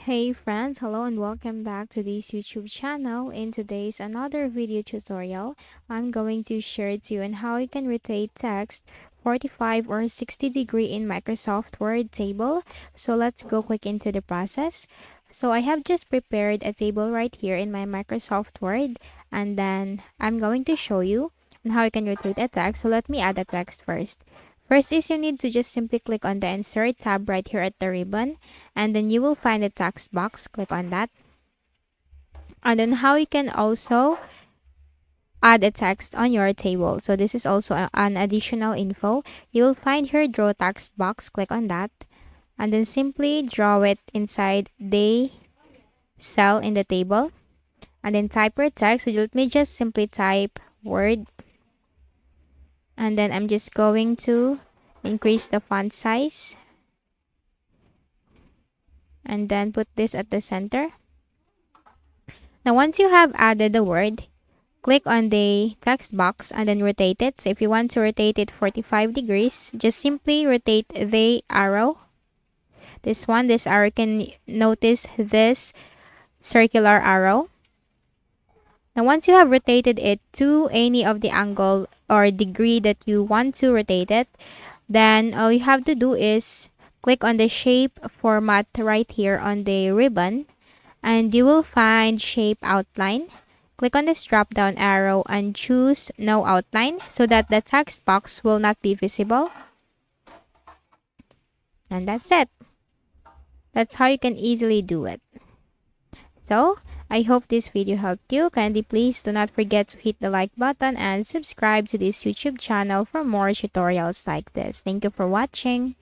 Hey friends, hello and welcome back to this YouTube channel. In today's another video tutorial, I'm going to share to you on how you can rotate text 45 or 60 degree in Microsoft Word table. So let's go quick into the process. So I have just prepared a table right here in my Microsoft Word, and then I'm going to show you on how you can rotate a text. So let me add a text first. First is you need to just simply click on the Insert tab right here at the ribbon, and then you will find the text box. Click on that. And then how you can also add a text on your table. So this is also an additional info. You will find here draw text box. Click on that. And then simply draw it inside the cell in the table. And then type your text. So let me just simply type word. And then I'm just going to increase the font size. And then put this at the center. Now once you have added the word, click on the text box and then rotate it. So if you want to rotate it 45 degrees, just simply rotate the arrow. This arrow, can notice this circular arrow. Now once you have rotated it to any of the angle or degree that you want to rotate it, then all you have to do is click on the shape format right here on the ribbon, and you will find shape outline. Click on this drop down arrow and choose no outline so that the text box will not be visible. And that's it. That's how you can easily do it. So I hope this video helped you. Kindly please do not forget to hit the like button and subscribe to this YouTube channel for more tutorials like this. Thank you for watching.